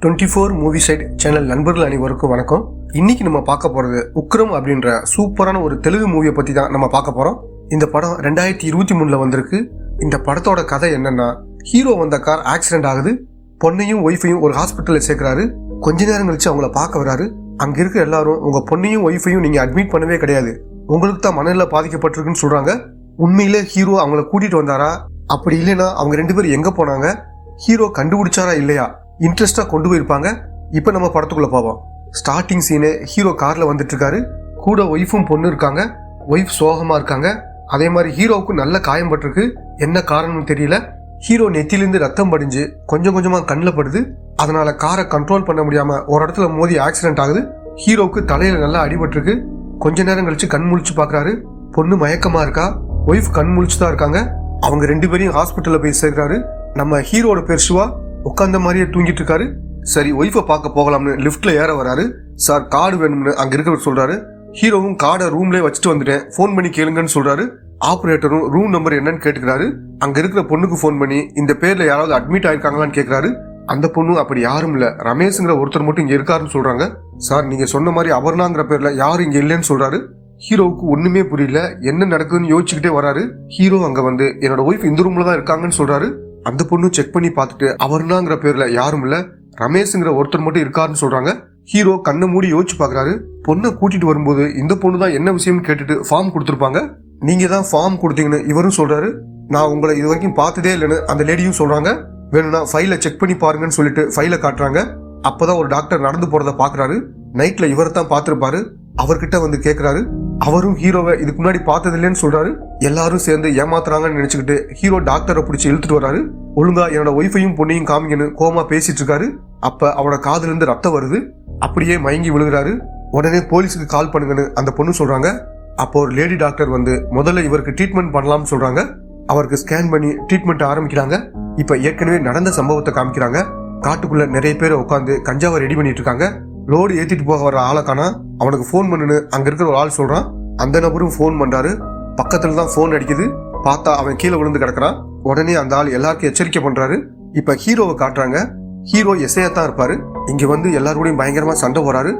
24 movie side channel நண்பர்கள் அனைவருக்கும் வணக்கம். இன்னைக்கு நம்ம பார்க்க போறது உக்ரம் அப்படின்ற சூப்பரான ஒரு தெலுங்கு மூவியை பத்தி தான் நம்ம பார்க்க போறோம். இந்த படம் 2023 வந்திருக்கு. இந்த படத்தோட கதை என்னன்னா, ஹீரோ வந்த கார் ஆக்சிடென்ட் ஆகுது. பொண்ணையும் ஒய்ஃபையும் ஒரு ஹாஸ்பிட்டல்ல சேர்க்கிறாரு. கொஞ்ச நேரம் கழிச்சு அவங்கள பார்க்க வராரு. அங்க இருக்க எல்லாரும் உங்க பொண்ணையும் ஒய்ஃபையும் நீங்க அட்மிட் பண்ணவே கிடையாது, உங்களுக்கு தான் மனநிலை பாதிக்கப்பட்டிருக்குன்னு சொல்றாங்க. உண்மையிலே ஹீரோ அவங்கள கூட்டிட்டு வந்தாரா, அப்படி இல்லைன்னா அவங்க ரெண்டு பேரும் எங்க போனாங்க, ஹீரோ கண்டுபிடிச்சாரா இல்லையா, இன்ட்ரெஸ்டா கொண்டு போயிருப்பாங்க. இப்ப நம்ம படத்துக்குள்ள போவோம். ஸ்டார்டிங் சீனு ஹீரோ கார்ல வந்துட்டு இருக்காரு. கூட ஒய்ஃபும் பொண்ணு இருக்காங்க. ஒய்ஃப் சோகமா இருக்காங்க. அதே மாதிரி ஹீரோவுக்கு நல்ல காயம் பட்டிருக்கு. என்ன காரணம்னு தெரியல. ஹீரோ நெத்திலிருந்து ரத்தம் படிஞ்சு கொஞ்சம் கொஞ்சமா கண்ணில் படுது. அதனால காரை கண்ட்ரோல் பண்ண முடியாம ஒரு இடத்துல மோதி ஆக்சிடென்ட் ஆகுது. ஹீரோவுக்கு தலையில நல்லா அடிபட்டிருக்கு. கொஞ்ச நேரம் கழிச்சு கண் முழிச்சு பாக்குறாரு. பொண்ணு மயக்கமா இருக்கா. ஒய்ஃப் கண் முழிச்சுதான் இருக்காங்க. அவங்க ரெண்டு பேரையும் ஹாஸ்பிட்டல்ல போய் சேர்க்கிறாரு. நம்ம ஹீரோட பேர் சிவா. உட்காந்த மாதிரியே தூங்கிட்டு இருக்காரு. சரி, ஒய்ஃபை பார்க்க போகலாம்னு லிப்ட்ல ஏற வராரு. சார் கார்டு வேணும்னு அங்க இருக்கிறவர் சொல்றாரு. ஹீரோவும் கார்டை ரூம்லேயே வச்சுட்டு வந்துட்டேன், போன் பண்ணி கேளுங்கன்னு சொல்றாரு. ஆபரேட்டரும் ரூம் நம்பர் என்னன்னு கேட்டுக்கிறாரு. அங்க இருக்கிற பொண்ணுக்கு போன் பண்ணி இந்த பேர்ல யாராவது அட்மிட் ஆயிருக்காங்களான்னு கேட்கிறாரு. அந்த பொண்ணு அப்படி யாரும் இல்ல, ரமேஷ்ங்கிற ஒருத்தர் மட்டும் இங்க இருக்காருன்னு சொல்றாங்க. சார் நீங்க சொன்ன மாதிரி அபர்ணாங்கிற பேர்ல யாரும் இங்க இல்லைன்னு சொல்றாரு. ஹீரோவுக்கு ஒண்ணுமே புரியல, என்ன நடக்குதுன்னு யோசிச்சுக்கிட்டே வராரு. ஹீரோ அங்க வந்து என்னோட ஒய்ஃப் இந்த ரூம்ல தான் இருக்காங்கன்னு சொல்றாரு. அந்த பொண்ணு செக் பண்ணி பார்த்துட்டு அவர்னாங்கிற பேர்ல யாரும் இல்ல, ரமேஷ்ங்கிற ஒருத்தர் மட்டும் இருக்காருன்னு சொல்றாங்க. ஹீரோ கண்ணை மூடி யோசிச்சு பாக்குறாரு. பொண்ணை கூட்டிட்டு வரும்போது இந்த பொண்ணு தான் என்ன விஷயம்னு கேட்டுட்டு ஃபார்ம் கொடுத்துருப்பாங்க. நீங்க தான் ஃபார்ம் கொடுத்தீங்கன்னு இவரும் சொல்றாரு. நான் உங்களை இது வரைக்கும் பார்த்ததே இல்லைன்னு அந்த லேடியும் சொல்றாங்க. வேணும்னா ஃபைலை செக் பண்ணி பாருங்கன்னு சொல்லிட்டு ஃபைலை காட்டுறாங்க. அப்பதான் ஒரு டாக்டர் நடந்து போறத பாக்குறாரு. நைட்ல இவரை தான் பார்த்திருப்பாரு. அவர்கிட்ட வந்து கேக்குறாரு. அவரும் ஹீரோவை இதுக்கு முன்னாடி பார்த்தது இல்லைன்னு சொல்றாரு. எல்லாரும் சேர்ந்து ஏமாத்துறாங்கன்னு நினைச்சுக்கிட்டு ஹீரோ டாக்டரை பிடிச்சி இழுத்துட்டு வராரு. ஒழுங்கா என்னோட ஒய்ஃபையும் பொண்ணையும் காமிங்கன்னு கோமா பேசிட்டு இருக்காரு. அப்ப அவரோட காதுல இருந்து ரத்தம் வருது. அப்படியே மயங்கி விழுகிறாரு. உடனே போலீஸுக்கு கால் பண்ணுங்கன்னு அந்த பொண்ணு சொல்றாங்க. அப்போ ஒரு லேடி டாக்டர் வந்து முதல்ல இவருக்கு ட்ரீட்மெண்ட் பண்ணலாம்னு சொல்றாங்க. அவருக்கு ஸ்கேன் பண்ணி ட்ரீட்மெண்ட் ஆரம்பிக்கிறாங்க. இப்ப ஏற்கனவே நடந்த சம்பவத்தை காமிக்கிறாங்க. காட்டுக்குள்ள நிறைய பேர் உட்காந்து கஞ்சாவை ரெடி பண்ணிட்டு இருக்காங்க. லோடு ஏத்திட்டு போக வர ஆளை காணா. அவனுக்கு போன் பண்ணுன்னு அங்க இருக்கிற ஒரு ஆள் சொல்றான். அந்த நபரும் போன் பண்றாரு. பக்கத்துல தான் போன் அடிக்குது. பார்த்தா அவன் கீழே விழுந்து கிடக்குறான். உடனே அந்த ஆள் எல்லாருக்கும் எச்சரிக்கை பண்றாரு. இப்ப ஹீரோவை காட்டுறாங்க. ஹீரோ எஸ்ஐயா தான் இருப்பாரு. இங்க வந்து எல்லாரோடையும் பயங்கரமா சண்டை போறாரு.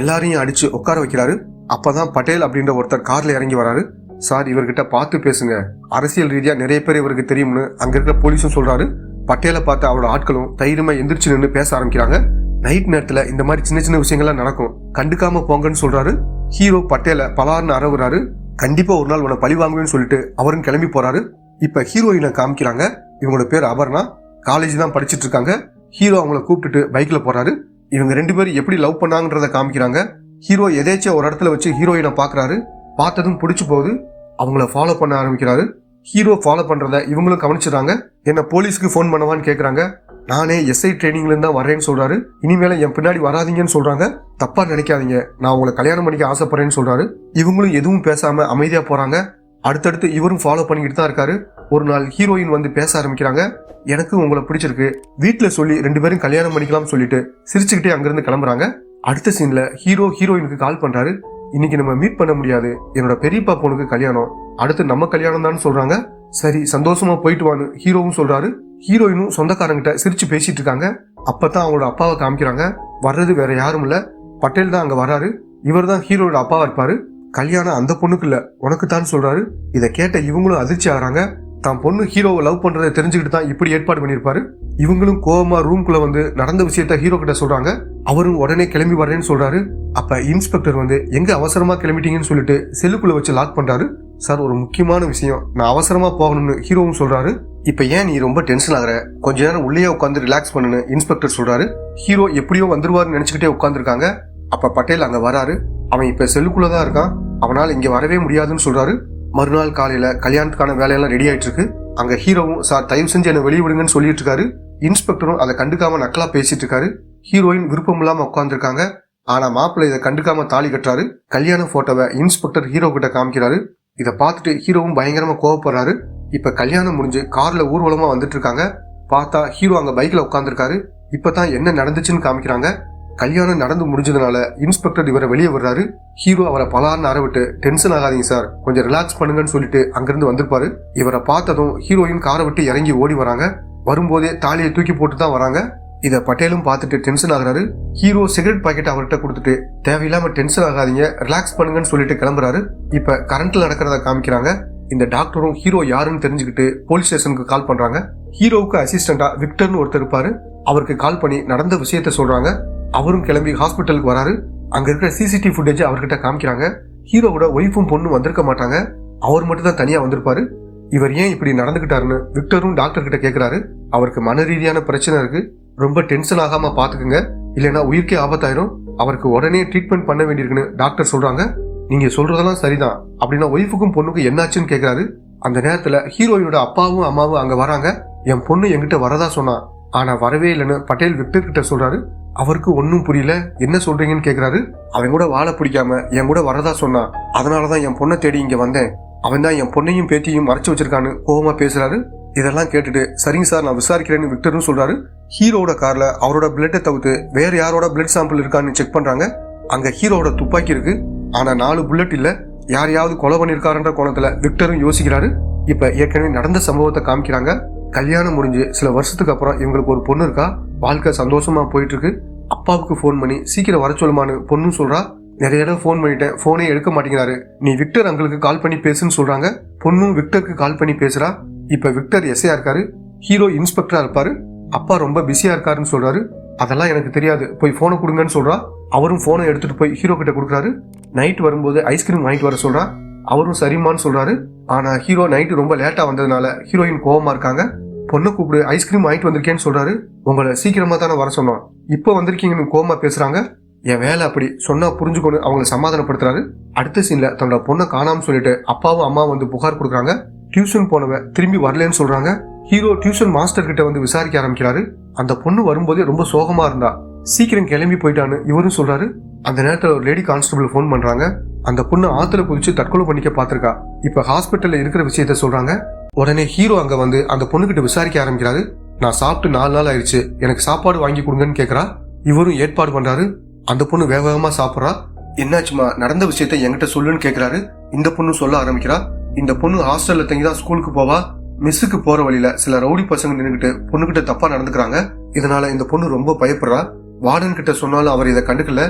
எல்லாரையும் அடிச்சு உட்கார வைக்கிறாரு. அப்பதான் பட்டேல் அப்படின்ற ஒருத்தர் கார்ல இறங்கி வராரு. சார் இவர்கிட்ட பார்த்து பேசுங்க, அரசியல் ரீதியா நிறைய பேர் இவருக்கு தெரியும்னு அங்க இருக்கிற போலீஸும் சொல்றாரு. பட்டேலை பார்த்து அவரோட ஆட்களும் தைரியமா எந்திரிச்சு நின்று பேச ஆரம்பிக்கிறாங்க. நைட் நேரத்துல இந்த மாதிரி சின்ன சின்ன விஷயங்கள்லாம் நடக்கும், கண்டுக்காம போங்கன்னு சொல்றாரு. ஹீரோ பட்டேலை பலார்னு அரவுறாரு. கண்டிப்பா ஒரு நாள் உன்னை பழி வாங்குவேன்னு சொல்லிட்டு அவரும் கிளம்பி போறாரு. இப்ப ஹீரோயினை காமிக்கிறாங்க. இவங்களோட பேர் அபர்ணா. காலேஜ் தான் படிச்சுட்டு இருக்காங்க. ஹீரோ அவங்கள கூப்பிட்டுட்டு பைக்ல போறாரு. இவங்க ரெண்டு பேரும் எப்படி லவ் பண்ணாங்கன்றத காமிக்கிறாங்க. ஹீரோ எதேச்சியா ஒரு இடத்துல வச்சு ஹீரோயினை பாக்குறாரு. பார்த்ததும் பிடிச்சு போகுது. அவங்கள ஃபாலோ பண்ண ஆரம்பிக்கிறாரு. ஹீரோ ஃபாலோ பண்றத இவங்களும் கவனிச்சிடறாங்க. என்ன போலீஸ்க்கு போன் பண்ணவான்னு கேக்குறாங்க. நானே எஸ்ஐ ட்ரைனிங்ல இருந்தா வரேன்னு சொல்றாரு. இனிமேல என் பின்னாடி வராதிங்கன்னு சொல்றாங்க. தப்பா நினைக்காதீங்க, நான் உங்களை கல்யாணம் பண்ணிக்க ஆசைப்படுறேன்னு சொல்றாரு. இவங்களும் எதுவும் பேசாம அமைதியா போறாங்க. அடுத்தடுத்து இவரும் ஃபாலோ பண்ணிக்கிட்டு தான் இருக்காரு. ஒரு நாள் ஹீரோயின் வந்து பேச ஆரம்பிக்கிறாங்க. எனக்கு உங்களை பிடிச்சிருக்கு, வீட்டுல சொல்லி ரெண்டு பேரும் கல்யாணம் பண்ணிக்கலாம் சொல்லிட்டு சிரிச்சுக்கிட்டே அங்கிருந்து கிளம்புறாங்க. அடுத்த சீன்ல ஹீரோ ஹீரோயினுக்கு கால் பண்றாரு. இன்னைக்கு நம்ம மீட் பண்ண முடியாது, என்னோட பெரியப்பா பொண்ணுக்கு கல்யாணம், அடுத்து நம்ம கல்யாணம் தான் சொல்றாங்க. சரி சந்தோஷமா போயிட்டு வான்னு ஹீரோவும் சொல்றாரு. ஹீரோயினும் சொந்தக்காரங்கிட்ட சிரிச்சு பேசிட்டு இருக்காங்க. அப்பதான் அவங்களோட அப்பாவை காமிக்கிறாங்க. வர்றது வேற யாரும் இல்ல, பட்டேல் தான் அங்க வராரு. இவர் தான் ஹீரோட அப்பாவா இருப்பாரு. கல்யாணம் அந்த பொண்ணுக்கு இல்ல, உனக்கு தான் சொல்றாரு. இதை கேட்ட இவங்களும் அதிர்ச்சி ஆகிறாங்க. தான் பொண்ணு ஹீரோவை லவ் பண்றதை தெரிஞ்சுக்கிட்டு தான் இப்படி ஏற்பாடு பண்ணிருப்பாரு. இவங்களும் கோவமா ரூம்குள்ள வந்து நடந்த விஷயத்த ஹீரோ கிட்ட சொல்றாங்க. அவரும் உடனே கிளம்பி வரேன்னு சொல்றாரு. அப்ப இன்ஸ்பெக்டர் வந்து எங்க அவசரமா கிளம்பிட்டீங்கன்னு சொல்லிட்டு செல்லுக்குள்ள வச்சு லாக் பண்றாரு. சார் ஒரு முக்கியமான விஷயம், நான் அவசரமா போகணும்னு ஹீரோவும் சொல்றாரு. இப்ப ஏன் நீ ரொம்ப டென்ஷன் ஆகுற, கொஞ்ச நேரம் உள்ளே உட்காந்து ரிலாக்ஸ் பண்ணுன்னு இன்ஸ்பெக்டர் சொல்றாரு. ஹீரோ எப்படியோ வந்துருவாருன்னு நினைச்சுக்கிட்டே உட்காந்துருக்காங்க. அப்ப பட்டேல் அங்க வராரு. அவன் இப்ப செல்லுக்குள்ளதான் இருக்கான். அவனால இங்க வரவே முடியாதுன்னு சொல்றாரு. மறுநாள் காலையில கல்யாணத்துக்கான வேலையெல்லாம் ரெடி ஆயிட்டு இருக்கு. அங்க ஹீரோவும் சார் தயவு செஞ்சு என்ன வெளியே விடுங்கன்னு சொல்லிட்டு இருக்காரு. இன்ஸ்பெக்டரும் அதை கண்டுக்காம நக்கலா பேசிட்டு இருக்காரு. ஹீரோயின் விருப்பம் இல்லாம உட்காந்துருக்காங்க. ஆனா மாப்பிள்ளை இதை கண்டுக்காம தாலி கட்டுறாரு. கல்யாண போட்டோவை இன்ஸ்பெக்டர் ஹீரோ கிட்ட காமிக்கிறாரு. இதை பார்த்துட்டு ஹீரோவும் பயங்கரமா கோவப்படுறாரு. இப்ப கல்யாணம் முடிஞ்சு கார்ல ஊர்வலமா வந்துட்டு இருக்காங்க. பார்த்தா ஹீரோ அங்க பைக்ல உட்காந்துருக்காரு. இப்பதான் என்ன நடந்துச்சுன்னு காமிக்கிறாங்க. கல்யாணம் நடந்து முடிஞ்சதுனால இன்ஸ்பெக்டர் இவரை வெளியே வர்றாரு. ஹீரோ அவரை பலார்னு அரவிட்டு டென்ஷன் ஆகாதீங்க சார், கொஞ்சம் ரிலாக்ஸ் பண்ணுங்கன்னு சொல்லிட்டு அங்கிருந்து வந்திருப்பாரு. இவரை பார்த்ததும் ஹீரோயின் காரை விட்டு இறங்கி ஓடி வராங்க. வரும்போதே தாலியை தூக்கி போட்டு தான் வராங்க. இத பட்டேலும் பார்த்துட்டு டென்ஷன் ஆகுறாரு. ஹீரோ சிகரெட் பாக்கெட் அவர்கிட்ட கொடுத்துட்டு தேவையில்லாம டென்ஷன் ஆகாதீங்க, ரிலாக்ஸ் பண்ணுங்கன்னு சொல்லிட்டு கிளம்புறாரு. இப்ப கரண்ட்ல நடக்கிறத காமிக்கிறாங்க. இந்த டாக்டரும் ஹீரோ யாருன்னு தெரிஞ்சுக்கிட்டு போலீஸ் ஸ்டேஷனுக்கு கால் பண்றாங்க. ஹீரோவுக்கு அசிஸ்டண்டா விக்டர்னு ஒருத்தர் இருப்பாரு. அவருக்கு கால் பண்ணி நடந்த விஷயத்த சொல்றாங்க. அவரும் கிளம்பி ஹாஸ்பிட்டலுக்கு வராரு. அங்க இருக்கிற சிசிடிவி ஃபுட்டேஜ் அவர்கிட்ட காமிக்கிறாங்க. ஹீரோவோட ஒய்ஃபும் பொண்ணும் வந்திருக்க மாட்டாங்க, அவர் மட்டும் தான் தனியா வந்திருப்பாரு. இவர் ஏன் இப்படி நடந்துகிட்டாருன்னு விக்டரும் டாக்டர் கிட்ட கேக்குறாரு. அவருக்கு மன ரீதியான பிரச்சனை இருக்கு, ரொம்ப டென்ஷன் ஆகாம பாத்துக்குங்க, இல்லைன்னா உயிர்க்கே ஆபத்தாயிரும், அவருக்கு உடனே ட்ரீட்மெண்ட் பண்ண வேண்டியிருக்குன்னு டாக்டர் சொல்றாங்க. நீங்க சொல்றதெல்லாம் சரிதான், அப்படின்னா ஒய்ஃபுக்கும் பொண்ணுக்கும் என்னாச்சுன்னு கேக்குறாரு. அந்த நேரத்துல ஹீரோயினோட அப்பாவும் அம்மாவும் அங்க வராங்க. என் பொண்ணு என்கிட்ட வரதா சொன்னா, ஆனா வரவே இல்லைன்னு பட்டேல் விக்டர் கிட்ட சொல்றாரு. அவருக்கு ஒன்னும் புரியல, என்ன சொல்றீங்கன்னு கேக்குறாரு. அவன் கூட வாழ பிடிக்காம என் கூட வரதா சொன்னா, அதனாலதான் என் பொண்ணை தேடி இங்க வந்தேன், அவன் தான் என் பொண்ணையும் பேத்தியும் மறைச்சு வச்சிருக்கான்னு கோவமா பேசுறாரு. இதெல்லாம் கேட்டுட்டு சரிங்க சார் நான் விசாரிக்கிறேன்னு விக்டரும் சொல்றாரு. ஹீரோட கார்ல அவரோட பிளட்டை தவிர்த்து வேற யாரோட பிளட் சாம்பிள் இருக்கான்னு செக் பண்றாங்க. அங்க ஹீரோட துப்பாக்கி இருக்கு, ஆனா 4 புல்லட் இல்ல. யாரையாவது கொலை பண்ணிருக்காருன்ற கோணத்துல விக்டரும் யோசிக்கிறாரு. இப்ப ஏற்கனவே நடந்த சம்பவத்தை காமிக்கிறாங்க. கல்யாணம் முடிஞ்சு சில வருஷத்துக்கு அப்புறம் இவங்களுக்கு ஒரு பொண்ணு இருக்கா. வாழ்க்கை சந்தோஷமா போயிட்டு இருக்கு. அப்பாவுக்கு போன் பண்ணி சீக்கிரம் வர சொல்லுமான்னு பொண்ணும் சொல்றா. நிறைய இடம் போன் பண்ணிட்டேன், போனே எடுக்க மாட்டேங்கிறாரு, நீ விக்டர் அங்களுக்கு கால் பண்ணி பேசுன்னு சொல்றாங்க. பொண்ணும் விக்டருக்கு கால் பண்ணி பேசுறா. இப்ப விக்டர் எஸ்ஐயா இருக்காரு, ஹீரோ இன்ஸ்பெக்டரா இருப்பாரு. அப்பா ரொம்ப பிஸியா இருக்காருன்னு சொல்றாரு. அதெல்லாம் எனக்கு தெரியாது, போய் போனை கொடுங்கன்னு சொல்றா. அவரும் போனை எடுத்துட்டு போய் ஹீரோ கிட்ட கொடுக்குறாரு. நைட் வரும்போது ஐஸ்கிரீம் வாங்கிட்டு வர சொல்றா. அவரும் சரிமான்னு சொல்றாரு. ஆனா ஹீரோ நைட்டு ரொம்ப லேட்டா வந்ததுனால ஹீரோயின் கோவமா இருக்காங்க. பொண்ணு கூப்பிடு, ஐஸ்கிரீம் வாங்கிட்டு வந்திருக்கேன்னு சொல்றாரு. உங்களை சீக்கிரமா தானே வர சொன்னோம், இப்ப வந்திருக்கீங்கன்னு கோவமா பேசுறாங்க. என் வேலை அப்படி சொன்னா புரிஞ்சுக்கொண்டு அவங்களை சமாதானப்படுத்துறாரு. அடுத்த சீன்ல தன்னோட பொண்ணை காணாம சொல்லிட்டு அப்பாவும் அம்மாவும் வந்து புகார் கொடுக்குறாங்க. டியூஷன் போனவ திரும்பி வரலன்னு சொல்றாங்க. ஹீரோ டியூஷன் மாஸ்டர் கிட்ட வந்து விசாரிக்க ஆரம்பிக்கிறாரு. அந்த பொண்ணு வரும்போதே ரொம்ப சோகமா இருந்தா, சீக்கிரம் கிளம்பி போயிட்டான்னு இவரும் சொல்றாரு. அந்த நேரத்துல ஒரு லேடி கான்ஸ்டபிள் போன் பண்றாங்க. அந்த பொண்ணு ஆத்துல குதிச்சு தற்கொலை பண்ணிக்க பாத்திருக்கா. இப்ப ஹாஸ்பிட்டல்ல இருக்கிற விஷயத்த சொல்றாங்க. உடனே ஹீரோ அங்க வந்து அந்த பொண்ணு கிட்ட விசாரிக்க ஆரம்பிக்கிறாரு. நான் சாப்பிட்டு 4 நாள் ஆயிடுச்சு, எனக்கு சாப்பாடு வாங்கி கொடுங்கன்னு கேக்குறா. இவரும் ஏற்பாடு பண்றாரு. அந்த பொண்ணு வேக வேகமா சாப்பிட்றா. என்னாச்சுமா, நடந்த விஷயத்த என்கிட்ட சொல்லுன்னு கேக்குறாரு. இந்த பொண்ணு சொல்ல ஆரம்பிக்கிறா. இந்த பொண்ணு ஹாஸ்டல்ல தங்கிதான் ஸ்கூலுக்கு போவா. மிஸ்ஸுக்கு போற வழியில சில ரவுடி பசங்க நின்னுகிட்டு பொண்ணுகிட்ட தப்பா நடந்துக்கிறாங்க. இதனால இந்த பொண்ணு ரொம்ப பயப்படுறா. வார்டன் கிட்ட சொன்னாலும் அவர் இதை கண்டுக்கல.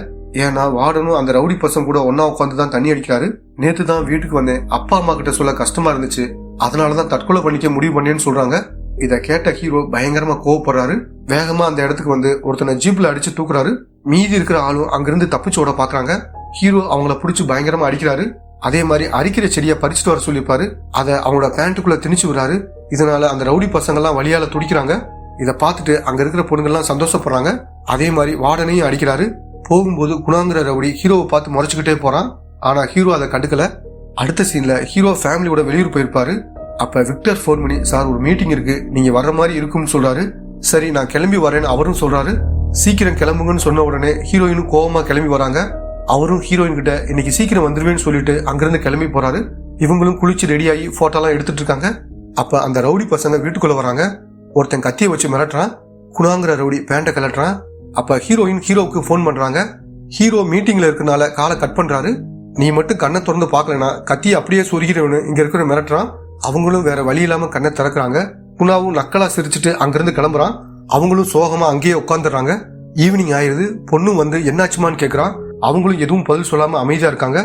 ஏன்னா வார்டனும் அந்த ரவுடி பசங்க கூட ஒன்னா உட்காந்துதான் தண்ணி அடிக்கிறாரு. நேத்து தான் வீட்டுக்கு வந்தேன், அப்பா அம்மா கிட்ட சொல்ல கஷ்டமா இருந்துச்சு, அதனாலதான் தற்கொலை பண்ணிக்க முடிவு பண்ணேன்னு சொல்றாங்க. இத கேட்ட ஹீரோ பயங்கரமா கோவப்படுறாரு. வேகமா அந்த இடத்துக்கு வந்து ஒருத்தனை ஜீப்ல அடிச்சு தூக்குறாரு. மீதி இருக்கிற ஆளும் அங்கிருந்து தப்பிச்சு ஓட பாக்குறாங்க. ஹீரோ அவங்கள பிடிச்சு பயங்கரமா அடிக்கிறாரு. அதே மாதிரி அரிக்கிற செடியை பறிச்சுட்டு வர சொல்லிப்பாரு. அதை அவங்களோட பேண்ட்டுக்குள்ள திணிச்சு விடுறாரு. இதனால அந்த ரவுடி பசங்க எல்லாம் வழியால துடிக்கிறாங்க. இதை பார்த்துட்டு அங்க இருக்கிற பொண்ணுங்க எல்லாம் சந்தோஷப்படுறாங்க. அதே மாதிரி வார்டனையும் அடிக்கிறாரு. போகும்போது குணாங்கிற ரவுடி ஹீரோவை பார்த்து முறைச்சுக்கிட்டே போறான். ஆனா ஹீரோ அதை கண்டுக்கல. அடுத்த சீன்ல ஹீரோ ஃபேமிலியோட வெளியூர் போயிருப்பாரு. அப்ப விக்டர் போன் பண்ணி, சார் ஒரு மீட்டிங் இருக்கு, நீங்க வர்ற மாதிரி இருக்கும்னு சொல்றாரு. சரி நான் கிளம்பி வரேன்னு அவரும் சொல்றாரு. சீக்கிரம் கிளம்புங்கன்னு சொன்ன உடனே ஹீரோயினும் கோவமா கிளம்பி வராங்க. அவரும் ஹீரோயின் கிட்ட இன்னைக்கு சீக்கிரம் வந்துருவேன்னு சொல்லிட்டு அங்கிருந்து கிளம்பி போறாரு. இவங்களும் குளிச்சு ரெடியாகி போட்டோலாம் எடுத்துட்டு இருக்காங்க. அப்ப அந்த ரவுடி பசங்க வீட்டுக்குள்ள வராங்க. ஒருத்தன் கத்தியை வச்சு மிரட்டுறான். குணாங்கிற ரவுடி பேண்ட கலட்டுறான். அப்ப ஹீரோயின் ஹீரோவுக்கு போன் பண்றாங்க. ஹீரோ மீட்டிங்ல இருக்கனால காலை கட் பண்றாரு. நீ மட்டும் கண்ணை திறந்து பாக்கலனா கத்தியை அப்படியே சொருகிறவனு இங்க இருக்கிற மிரட்டுறான். அவங்களும் வேற வழி இல்லாம கண்ணை திறக்கிறாங்க. குணாவும் நக்கலா சிரிச்சுட்டு அங்கிருந்து கிளம்புறான். அவங்களும் சோகமா அங்கேயே உட்காந்துடுறாங்க. ஈவினிங் ஆயிருது. பொண்ணும் வந்து என்னாச்சுமான்னு கேக்குறான். அவங்களும் எதுவும் பதில் சொல்லாம அமைதியா இருக்காங்க.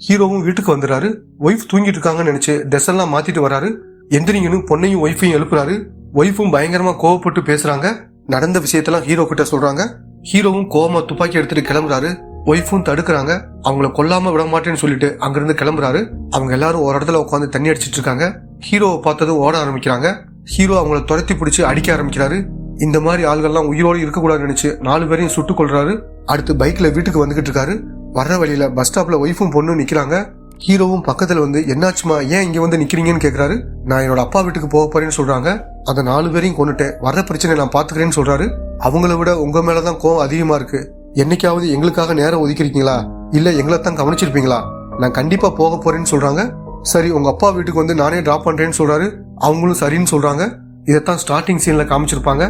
ஹீரோவும் வீட்டுக்கு வந்துடுறாரு. ஒய்ஃப் தூங்கிட்டு இருக்காங்கன்னு நினைச்சு ட்ரெஸ் எல்லாம் மாத்திட்டு வராரு. எந்திரிங்கன்னு பொண்ணையும் ஒய்ஃபையும் எழுப்புறாரு. ஒய்ஃபும் பயங்கரமா கோவப்பட்டு பேசுறாங்க. நடந்த விஷயத்தெல்லாம் ஹீரோ கிட்ட சொல்றாங்க. ஹீரோவும் கோவமா துப்பாக்கி எடுத்துட்டு கிளம்புறாரு. ஒய்ஃபும் தடுக்கிறாங்க. அவங்கள கொல்லாம விட மாட்டேன்னு சொல்லிட்டு அங்கிருந்து கிளம்புறாரு. அவங்க எல்லாரும் ஒரு இடத்துல உட்காந்து தண்ணி அடிச்சிட்டு இருக்காங்க. ஹீரோவை பார்த்ததும் ஓட ஆரம்பிக்கிறாங்க. ஹீரோ அவங்கள துரத்தி பிடிச்சு அடிக்க ஆரம்பிக்கிறாரு. இந்த மாதிரி ஆள்கள்லாம் உயிரோடு இருக்கக்கூடாதுன்னு நினைச்சு 4 பேரையும் சுட்டுக் கொள்றாரு. அடுத்து பைக்ல வீட்டுக்கு வந்துகிட்டு இருக்காரு. வர்ற வழியில பஸ் ஸ்டாப்ல ஒய்ஃபும் பொண்ணும் நிக்கிறாங்க. ஹீரோவும் பக்கத்துல வந்து என்னாச்சுமா, ஏன் இங்க வந்து நிக்கிறீங்கன்னு கேக்குறாரு. நான் என்னோட அப்பா வீட்டுக்கு போக போறேன்னு சொல்றாங்க. அந்த 4 பேரையும் கொண்டுட்டேன், வர்ற பிரச்சனை நான் பாத்துக்கிறேன்னு சொல்றாரு. அவங்கள விட உங்க மேலதான் கோவம் அதிகமா இருக்கு. என்னைக்காவது எங்களுக்காக நேரம் ஒதுக்கிருக்கீங்களா, இல்ல எங்களை தான் கவனிச்சிருப்பீங்களா? நான் கண்டிப்பா போக போறேன்னு சொல்றாங்க. சரி உங்க அப்பா வீட்டுக்கு வந்து நானே டிராப் பண்றேன்னு சொல்றாரு. அவங்களும் சரின்னு சொல்றாங்க. இதைத்தான் ஸ்டார்டிங் சீன்ல காமிச்சிருப்பாங்க.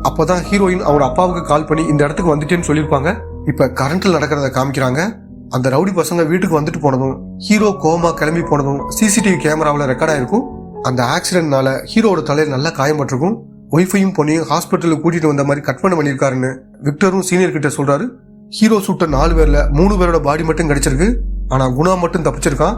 அப்பதான் ஹீரோயின் அவரோட அப்பாவுக்கு கால் பண்ணி இந்த இடத்துக்கு வந்துட்டேன்னு சொல்லியிருப்பாங்க. இப்ப கரண்ட்ல நடக்கிறத காமிக்கிறாங்க. அந்த ரவுடி பசங்க வீட்டுக்கு வந்துட்டு போனதும் ஹீரோ கோமா கிளம்பி போனதும் சிசிடிவி கேமராவில் ரெக்கார்ட் ஆயிருக்கும். அந்த ஆக்சிடென்ட்னால ஹீரோட தலையில நல்லா காயப்பட்டிருக்கும். ஒய்ஃபையும் பொண்ணையும் ஹாஸ்பிட்டலுக்கு கூட்டிட்டு வந்த மாதிரி கற்பனை பண்ணியிருக்காருன்னு விக்டரும் சீனியர் கிட்ட சொல்றாரு. ஹீரோ சுட்ட 4 பேர்ல 3 பேரோட பாடி மட்டும் கிடைச்சிருக்கு. ஆனா குணா மட்டும் தப்பிச்சிருக்கான்.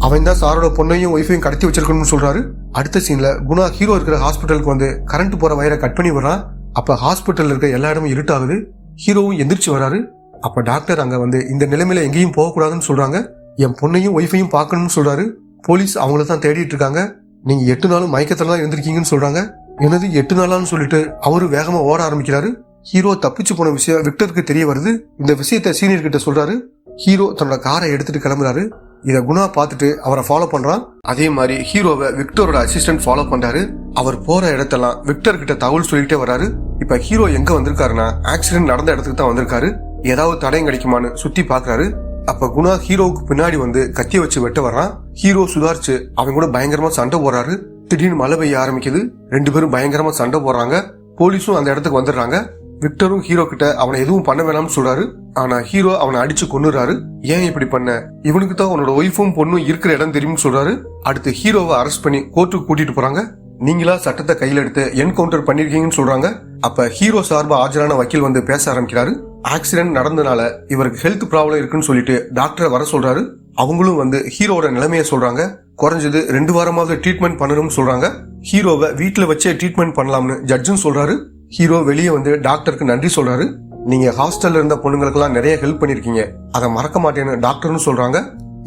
அவன் தான் சாரோட பொண்ணையும் ஒய்ஃபையும் கடத்தி வச்சிருக்கணும்னு சொல்றாரு. அடுத்த சீன்ல குணா ஹீரோ இருக்கிற ஹாஸ்பிட்டலுக்கு வந்து கரண்ட் போற வயரை கட் பண்ணி விடுறான். அப்ப ஹாஸ்பிட்டல் இருக்க எல்லா இடமும் இருட்டாகுது. ஹீரோவும் எந்திரிச்சு வராரு. அப்ப டாக்டர் அங்க வந்து இந்த நிலைமையில எங்கேயும் போகக்கூடாதுன்னு சொல்றாங்க. என் பொண்ணையும் ஒய்ஃபையும் பார்க்கணும்னு சொல்றாரு. போலீஸ் அவங்கள தான் தேடிட்டு இருக்காங்க. நீங்க 8 நாளும் மயக்கத்துல தான் இருந்திருக்கீங்கன்னு சொல்றாங்க. எனது 8 நாளான்னு சொல்லிட்டு அவரு வேகமா ஓட ஆரம்பிக்கிறாரு. ஹீரோ தப்பிச்சு போன விஷயம் விக்டருக்கு தெரிய வருது. இந்த விஷயத்த சீனியர் கிட்ட சொல்றாரு. ஹீரோ தன்னோட காரை எடுத்துட்டு கிளம்புறாரு. இத குணா பார்த்துட்டு அவரை ஃபாலோ பண்றான். அதே மாதிரி ஹீரோவை விக்டரோட அசிஸ்டன்ட் ஃபாலோ பண்றாரு. அவர் போற இடத்தெல்லாம் விக்டர் கிட்ட தகவல் சொல்லிட்டே வராரு. இப்ப ஹீரோ எங்க வந்திருக்காருன்னா ஆக்சிடென்ட் நடந்த இடத்துக்கு தான் வந்திருக்காரு. ஏதாவது தடயம் கிடைக்குமான்னு சுத்தி பாக்குறாரு. அப்ப குணா ஹீரோவுக்கு பின்னாடி வந்து கத்திய வச்சு வெட்ட வர்றான். ஹீரோ சுதாரிச்சு அவன் கூட பயங்கரமா சண்டை போடுறாரு. திடீர்னு மழை பெய்ய ஆரம்பிக்குது. 2 பேரும் பயங்கரமா சண்டை போடுறாங்க. போலீஸும் அந்த இடத்துக்கு வந்துடுறாங்க. விக்டரும் ஹீரோ கிட்ட அவனை எதுவும் பண்ண வேணாம்னு சொல்றாரு. ஆனா ஹீரோ அவனை அடிச்சு கொன்னுறாரு. ஏன் இப்படி பண்ண? இவனுக்கு தான் உன்னோட ஒய்ஃபும் பொண்ணும் இருக்கிற இடம் தெரியும்னு சொல்றாரு. அடுத்து ஹீரோவை அரெஸ்ட் பண்ணி கோர்ட்டுக்கு கூட்டிட்டு போறாங்க. நீங்களா சட்டத்தை கையில எடுத்து என்கவுண்டர் பண்ணிருக்கீங்கன்னு சொல்றாங்க. அப்ப ஹீரோ சார்பா ஆஜரான வக்கீல் வந்து பேச ஆரம்பிக்கிறாரு. ஆக்சிடென்ட் நடந்தனால இவருக்கு ஹெல்த் ப்ராப்ளம் இருக்குன்னு சொல்லிட்டு டாக்டரை வர சொல்றாரு. அவங்களும் வந்து ஹீரோட நிலைமைய சொல்றாங்க. குறைஞ்சது 2 வாரமாவது ட்ரீட்மெண்ட் பண்ணணும்னு சொல்றாங்க. ஹீரோவை வீட்டுல வச்சே ட்ரீட்மெண்ட் பண்ணலாம்னு ஜட்ஜும் சொல்றாரு. ஹீரோ வெளியே வந்து டாக்டருக்கு நன்றி சொல்றாரு. நீங்க ஹாஸ்டல்ல இருந்த பொண்ணுங்களுக்கெல்லாம் நிறைய ஹெல்ப் பண்ணிருக்கீங்க, அதை மறக்க மாட்டேன்னு டாக்டர்னு சொல்றாங்க.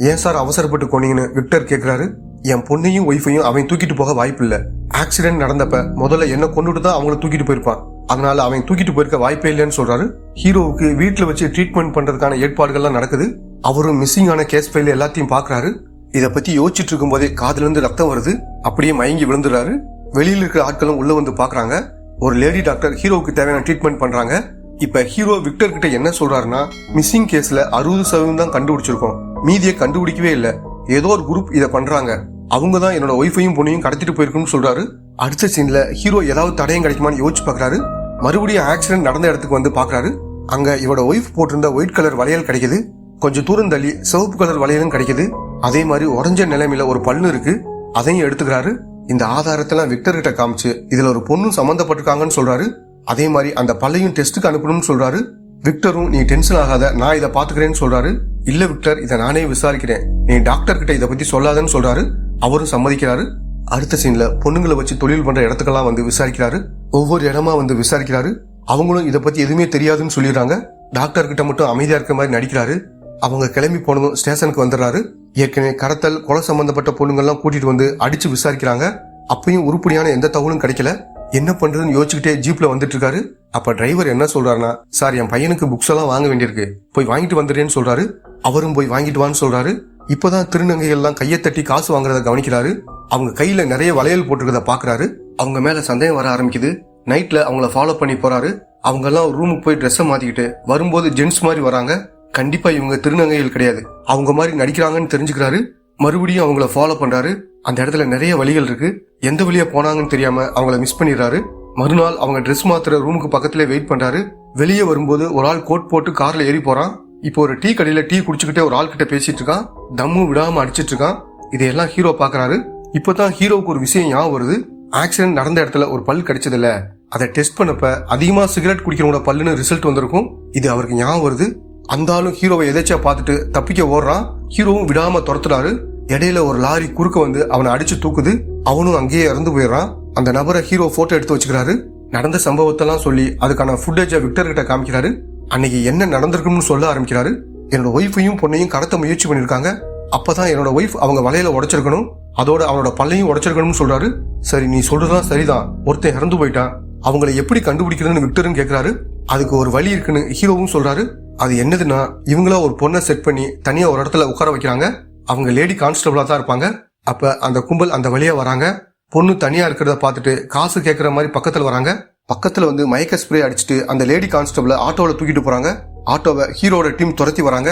ஏன் சார் அவசரப்பட்டு கொன்னீங்கன்னு விக்டர் கேக்குறாரு. என் பொண்ணையும் ஒய்ஃபையும் அவன் தூக்கிட்டு போக வாய்ப்பு இல்ல. ஆக்சிடென்ட் நடந்தப்ப முதல்ல என்ன கொண்டுட்டு தான் அவங்கள தூக்கிட்டு போயிருப்பான். அதனால அவன் தூக்கிட்டு போயிருக்க வாய்ப்பே இல்லைன்னு சொல்றாரு. ஹீரோவுக்கு வீட்டுல வச்சு ட்ரீட்மெண்ட் பண்றதுக்கான ஏற்பாடுகள்லாம் நடக்குது. அவரும் மிஸ்ஸிங் ஆன கேஸ் ஃபைல் எல்லாத்தையும் பாக்குறாரு. இத பத்தி யோசிச்சுட்டு இருக்கும் போதே காதுல இருந்து ரத்தம் வருது. அப்படியே மயங்கி விழுந்துறாரு. வெளியில இருக்கிற ஆட்களும் உள்ள வந்து பாக்குறாங்க. ஒரு லேடி டாக்டர் ஹீரோவுக்கு தேவையான ட்ரீட்மெண்ட் பண்றாங்க. இப்ப ஹீரோ விக்டர் கிட்ட என்ன சொல்றாருன்னா, மிஸ்ஸிங் கேஸ்ல 60% தான் கண்டுபிடிச்சிருக்கோம், மீதியை கண்டுபிடிக்கவே இல்ல. ஏதோ ஒரு குரூப் இத பண்றாங்க, அவங்க தான் என்னோட ஒய்ஃபையும் பொண்ணையும் கடத்திட்டு போயிருக்குன்னு சொல்றாரு. அடுத்த சீன்ல ஹீரோ ஏதாவது தடயம் கிடைக்குமான்னு யோசிச்சு பாக்குறாரு. மறுபடியும் ஆக்சிடென்ட் நடந்த இடத்துக்கு வந்து பாக்குறாரு. அங்க இவரோட ஒய்ஃப் போட்டிருந்த ஒயிட் கலர் வளையல் கிடைக்குது. கொஞ்சம் தூரம் தள்ளி சிவப்பு கலர் வளையலும் கிடைக்குது. அதே மாதிரி உடஞ்ச நிலைமையில ஒரு பல்லு இருக்கு, அதையும் எடுத்துக்கிறாரு. இந்த ஆதாரத்தெல்லாம் விக்டர் கிட்ட காமிச்சு இதுல ஒரு பொண்ணும் சம்பந்தப்பட்டிருக்காங்கன்னு சொல்றாரு. அதே மாதிரி அந்த பல்லையும் டெஸ்ட்டுக்கு அனுப்பணும்னு சொல்றாரு. விக்டரும் நீ டென்ஷன் ஆகாத, நான் இதை பாத்துக்கிறேன்னு சொல்றாரு. இல்ல விக்டர், இதை நானே விசாரிக்கிறேன், நீ டாக்டர் கிட்ட இதை பத்தி சொல்லாதன்னு சொல்றாரு. அவரும் சம்மதிக்கிறாரு. அடுத்த சீன்ல பொண்ணுங்களை வச்சு தொழில் பண்ற இடத்துக்கெல்லாம் வந்து விசாரிக்கிறாரு. ஒவ்வொரு இடமா வந்து விசாரிக்கிறாரு. அவங்களும் இதை பத்தி எதுவுமே தெரியாதுன்னு சொல்லிடுறாங்க. டாக்டர் கிட்ட மட்டும் அமைதியா இருக்க மாதிரி நடிக்கிறாரு. அவங்க கிளம்பி போனதும் ஸ்டேஷனுக்கு வந்துடுறாரு. ஏற்கனவே கடத்தல் கொலை சம்பந்தப்பட்ட பொண்ணுங்கள்லாம் கூட்டிட்டு வந்து அடிச்சு விசாரிக்கிறாங்க. அப்பயும் உருப்படியான எந்த தகவலும் கிடைக்கல. என்ன பண்றதுன்னு யோசிச்சுக்கிட்டே ஜீப்ல வந்துட்டு இருக்காரு. அப்ப டிரைவர் என்ன சொல்றாருன்னா, சார் என் பையனுக்கு புக்ஸ் எல்லாம் வாங்க வேண்டியிருக்கு, போய் வாங்கிட்டு வந்துடுறேன்னு சொல்றாரு. அவரும் போய் வாங்கிட்டு வான்னு சொல்றாரு. இப்பதான் திருநங்கைகள் எல்லாம் கையை தட்டி காசு வாங்குறத கவனிக்கிறாரு. அவங்க கையில நிறைய வளையல் போட்டிருக்கத பாக்குறாரு. அவங்க மேல சந்தேகம் வர ஆரம்பிக்குது. நைட்ல அவங்கள ஃபாலோ பண்ணி போறாரு. அவங்க எல்லாம் ரூமுக்கு போய் ட்ரெஸ்ஸை மாத்திக்கிட்டு வரும்போது ஜென்ஸ் மாதிரி வராங்க. கண்டிப்பா இவங்க திருநங்கைகள் கிடையாது, அவங்க மாதிரி நடிக்கிறாங்கன்னு தெரிஞ்சுக்கிறாரு. மறுபடியும் அவங்கள ஃபாலோ பண்றாரு. அந்த இடத்துல நிறைய வழிகள் இருக்கு. எந்த வழியா போனாங்கன்னு தெரியாம அவங்கள மிஸ் பண்ணிடுறாரு. மறுநாள் அவங்க ட்ரெஸ் மாத்துற ரூமுக்கு பக்கத்துல வெயிட் பண்றாரு. வெளியே வரும்போது ஒரு ஆள் கோட் போட்டு கார்ல ஏறி போறான். இப்போ ஒரு டீ கடையில டீ குடிச்சுக்கிட்டே ஒரு ஆள் கிட்ட பேசிட்டு இருக்கான். தம்மு விடாம அடிச்சிட்டு இருக்கான். இதையெல்லாம் ஹீரோ பாக்குறாரு. இப்பதான் ஹீரோவுக்கு ஒரு விஷயம் ஞாபகம் வருது. ஆக்சிடென்ட் நடந்த இடத்துல ஒரு பல் கிடைச்சது இல்ல, அதை டெஸ்ட் பண்ணப்ப அதிகமா சிகரெட் குடிக்கிறவங்க பல்லுன்னு ரிசல்ட் வந்திருக்கும். இது அவருக்கு ஞாபகம் வருது. அந்த ஆளும் ஹீரோவை எதாச்சியா பார்த்துட்டு தப்பிக்க ஓடுறான். ஹீரோவும் விடாம துரத்துறாரு. இடையில ஒரு லாரி குறுக்க வந்து அவனை அடிச்சு தூக்குது. அவனும் அங்கேயே இறந்து போயிடுறான். அந்த நபரை ஹீரோ போட்டோ எடுத்து வச்சுக்கிறாரு. நடந்த சம்பவத்தெல்லாம் சொல்லி அதுக்கான ஃபுட்டேஜ விக்டர் கிட்ட காமிக்கிறாரு. அன்னைக்கு என்ன நடந்திருக்குன்னு சொல்ல ஆரம்பிக்கிறாரு. என்னோட ஒய்ஃபையும் பொண்ணையும் கடத்த முயற்சி பண்ணிருக்காங்க. அப்பதான் என்னோட ஒய்ஃப் அவங்க வலையில உடைச்சிருக்கணும், அதோட அவனோட பல்லையும் உடைச்சிருக்கணும்னு சொல்றாரு. சரி, நீ சொல்றதுதான் சரிதான், ஒருத்தன் இறந்து போயிட்டான், அவங்களை எப்படி கண்டுபிடிக்கிறதுன்னு விக்டரும் கேக்குறாரு. அதுக்கு ஒரு வழி இருக்குன்னு ஹீரோவும் சொல்றாரு. அது என்னதுன்னா, இவங்களா ஒரு பொண்ணை செட் பண்ணி தனியா ஒரு இடத்துல உட்கார வைக்கிறாங்க. அவங்க லேடி கான்ஸ்டபிளா தான் இருப்பாங்க. அப்ப அந்த கும்பல் அந்த வழியா வராங்க. பொண்ணு தனியா இருக்கிறத பார்த்துட்டு காசு கேட்கற மாதிரி பக்கத்துல வராங்க. பக்கத்துல வந்து மயக்க ஸ்ப்ரே அடிச்சுட்டு அந்த லேடி கான்ஸ்டபிள ஆட்டோல தூக்கிட்டு போறாங்க. ஆட்டோவை ஹீரோட டீம் துரத்தி வராங்க.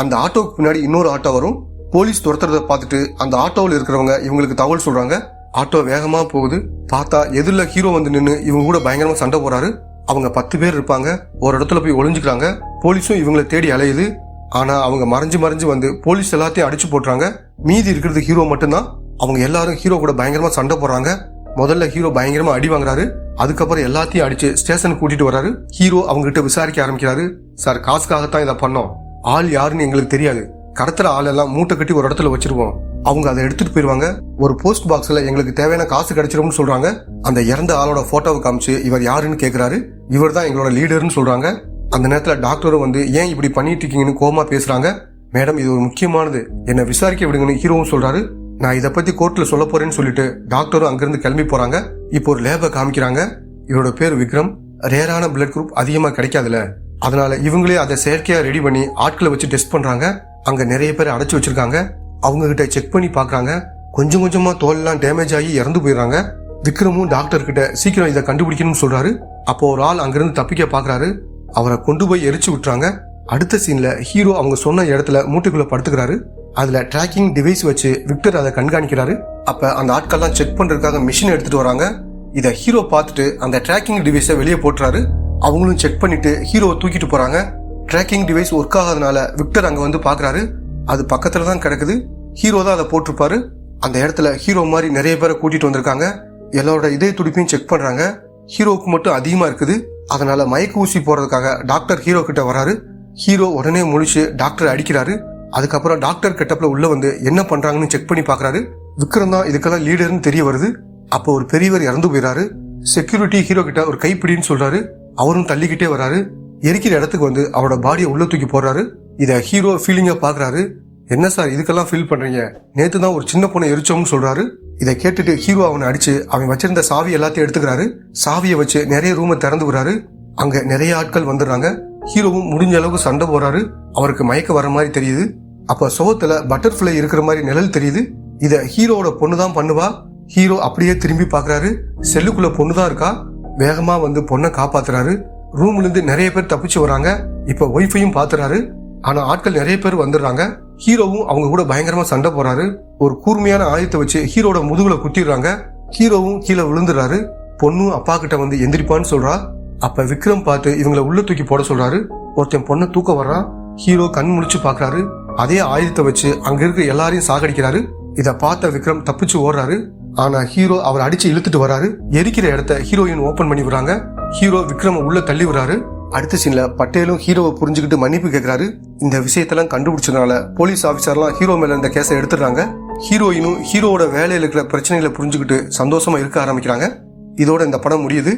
அந்த ஆட்டோவுக்கு பின்னாடி இன்னொரு ஆட்டோ வரும். போலீஸ் துரத்துறத பார்த்துட்டு அந்த ஆட்டோவில் இருக்கிறவங்க இவங்களுக்கு தகவல் சொல்றாங்க. ஆட்டோ வேகமா போகுது. பார்த்தா எதிரில ஹீரோ வந்து நின்று இவங்க கூட பயங்கரமா சண்டை போறாரு. அவங்க 10 பேர் இருப்பாங்க. ஒரு இடத்துல போய் ஒளிஞ்சுக்கிறாங்க. போலீஸும் இவங்களை தேடி அலையுது. ஆனா அவங்க மறைஞ்சு மறைஞ்சு வந்து போலீஸ் எல்லாத்தையும் அடிச்சு போட்டுறாங்க. மீதி இருக்கிறது ஹீரோ மட்டும்தான். அவங்க எல்லாரும் ஹீரோ கூட பயங்கரமா சண்டை போடுறாங்க. முதல்ல ஹீரோ பயங்கரமா அடி வாங்குறாரு. அதுக்கப்புறம் எல்லாத்தையும் அடிச்சு ஸ்டேஷனுக்கு கூட்டிட்டு வர்றாரு. ஹீரோ அவங்க கிட்ட விசாரிக்க ஆரம்பிக்கிறாரு. சார், காசுக்காகத்தான் இதை பண்ணோம். ஆள் யாருன்னு எங்களுக்கு தெரியாது. கடத்துற ஆள் எல்லாம் மூட்டை கட்டி ஒரு இடத்துல வச்சிருவோம். அவங்க அதை எடுத்துட்டு போயிருவாங்க. ஒரு போஸ்ட் பாக்ஸ்ல எங்களுக்கு தேவையான காசு கிடைச்சிரும்னு சொல்றாங்க. அந்த இறந்த ஆளோட போட்டோவை காமிச்சு இவர் யாருன்னு கேக்குறாரு. இவர் தான் எங்களோட லீடர்னு சொல்றாங்க. அந்த நேரத்துல டாக்டரும் வந்து ஏன் இப்படி பண்ணிட்டு இருக்கீங்கன்னு கோமா பேசுறாங்க. மேடம், இது ஒரு முக்கியமானது, என்ன விசாரிக்க விடுங்கன்னு ஹீரோவும் சொல்றாரு. நான் இதை பத்தி கோர்ட்ல சொல்ல போறேன்னு சொல்லிட்டு டாக்டரும் அங்கிருந்து கிளம்பி போறாங்க. இப்போ ஒரு லேபை காமிக்கிறாங்க. இவரோட பேர் விக்ரம். ரேரான பிளட் குரூப் அதிகமா கிடைக்காதுல, அதனால இவங்களே அதை செயற்கையா ரெடி பண்ணி ஆட்களை வச்சு டெஸ்ட் பண்றாங்க. அங்க நிறைய பேர் அடைச்சு வச்சிருக்காங்க. அவங்க கிட்ட செக் பண்ணி பாக்குறாங்க. கொஞ்சம் கொஞ்சமா தோல் எல்லாம் டேமேஜ் ஆகி இறந்து போயிடுறாங்க. விக்ரமும் டாக்டர் கிட்ட சீக்கிரம் இதை கண்டுபிடிக்கணும்னு சொல்றாரு. அப்போ ஒரு ஆள் அங்கிருந்து தப்பிக்க பாக்குறாரு. அவரை கொண்டு போய் எரிச்சு விட்டுறாங்க. அடுத்த சீன்ல ஹீரோ அவங்க சொன்ன இடத்துல மூட்டைக்குள்ள படுத்துக்கிறாரு. அதுல டிராக்கிங் டிவைஸ் வச்சு விக்டர் அதை கண்காணிக்கிறாரு. அப்ப அந்த ஆட்கள்லாம் செக் பண்றதுக்காக மிஷின் எடுத்துட்டு வராங்க. இத ஹீரோ பார்த்துட்டு அந்த டிராக்கிங் டிவைஸை வெளியே போட்டுறாரு. அவங்களும் செக் பண்ணிட்டு ஹீரோவை தூக்கிட்டு போறாங்க. டிராக்கிங் டிவைஸ் ஒர்க் ஆகாதனால விக்டர் அங்க வந்து பாக்குறாரு. அது பக்கத்துல தான் கிடக்குது. ஹீரோ தான் அதை போட்டிருப்பாரு. அந்த இடத்துல ஹீரோ மாதிரி நிறைய பேரை கூட்டிட்டு வந்திருக்காங்க. எல்லாரோட இதய துடிப்பையும் செக் பண்றாங்க. ஹீரோவுக்கு மட்டும் அதிகமா இருக்குது. அதனால மயக்க ஊசி போறதுக்காக டாக்டர் ஹீரோ கிட்ட வராரு. ஹீரோ உடனே முழிச்சு டாக்டர் அடிக்கிறாரு. அதுக்கப்புறம் டாக்டர் கெட்டப்ல உள்ள வந்து என்ன பண்றாங்கன்னு செக் பண்ணி பாக்குறாரு. விக்ரம் தான் இதுக்கெல்லாம் லீடர்னு தெரிய வருது. அப்போ ஒரு பெரியவர் இறந்து போயிறாரு. செக்யூரிட்டி ஹீரோ கிட்ட ஒரு கைப்பிடின்னு சொல்றாரு. அவரும் தள்ளிக்கிட்டே வராரு. எரிக்கிற இடத்துக்கு வந்து அவரோட பாடியை உள்ள தூக்கி போடுறாரு. இத ஹீரோ ஃபீலிங்கா பாக்குறாரு. என்ன சார் இதுக்கெல்லாம் ஃபீல் பண்றீங்க? நேத்து தான் ஒரு சின்ன பொண்ணை எரிச்சோம்னு சொல்றாரு. இதை கேட்டுட்டு ஹீரோ அவனை அடிச்சு அவன் வச்சிருந்த சாவி எல்லாத்தையும் எடுத்துக்கிறாரு. சாவியை வச்சு நிறைய ரூமை திறந்து விடுறாரு. அங்க நிறைய ஆட்கள் வந்துடுறாங்க. ஹீரோவும் முடிஞ்ச அளவுக்கு சண்டை போறாரு. அவருக்கு மயக்க வர மாதிரி தெரியுது. அப்ப சோகத்துல பட்டர்ஃபிளை இருக்கிற மாதிரி நிழல் தெரியுது. இத ஹீரோவோட பொண்ணுதான் பண்ணுவா. ஹீரோ அப்படியே திரும்பி பாக்குறாரு. செல்லுக்குள்ள பொண்ணுதான் இருக்கா. வேகமா வந்து பொண்ணை காப்பாத்துறாரு. ரூம்ல இருந்து நிறைய பேர் தப்பிச்சு வராங்க. இப்ப ஒய்ஃபையும் பாத்துறாரு. ஆனா ஆட்கள் நிறைய பேர் வந்துடுறாங்க. ஹீரோவும் அவங்க கூட பயங்கரமா சண்டை போறாரு. ஒரு கூர்மையான ஆயுதத்தை வச்சு ஹீரோட முதுகுல குத்திடுறாங்க. ஹீரோவும் கீழே விழுந்துறாரு. பொண்ணும் அப்பா கிட்ட வந்து எந்திரிப்பான்னு சொல்றா. அப்ப விக்ரம் பார்த்து இவங்களை உள்ள தூக்கி போட சொல்றாரு. ஒருத்தன் பொண்ணை தூக்க வர்றான். ஹீரோ கண் முழிச்சு பாக்குறாரு. அதே ஆயுதத்தை வச்சு அங்க இருக்க எல்லாரையும் சாகடிக்கிறாரு. இத பார்த்த விக்ரம் தப்பிச்சு ஓடுறாரு. ஆனா ஹீரோ அவர் அடிச்சு இழுத்துட்டு வராரு. எரிக்கிற இடத்த ஹீரோயின் ஓபன் பண்ணி விடுறாங்க. ஹீரோ விக்ரம உள்ள தள்ளி விடுறாரு. அடுத்த சீன்ல பட்டேலும் ஹீரோவை புரிஞ்சுக்கிட்டு மன்னிப்பு கேட்கிறாரு. இந்த விஷயத்தெல்லாம் கண்டுபிடிச்சதுனால போலீஸ் ஆபீசர்லாம் ஹீரோ மேல இந்த கேஸை எடுத்துடுறாங்க. ஹீரோயினும் ஹீரோவோட வேலையில இருக்கிற பிரச்சனைகளை புரிஞ்சுக்கிட்டு சந்தோஷமா இருக்க ஆரம்பிக்கிறாங்க. இதோட இந்த படம் முடியுது.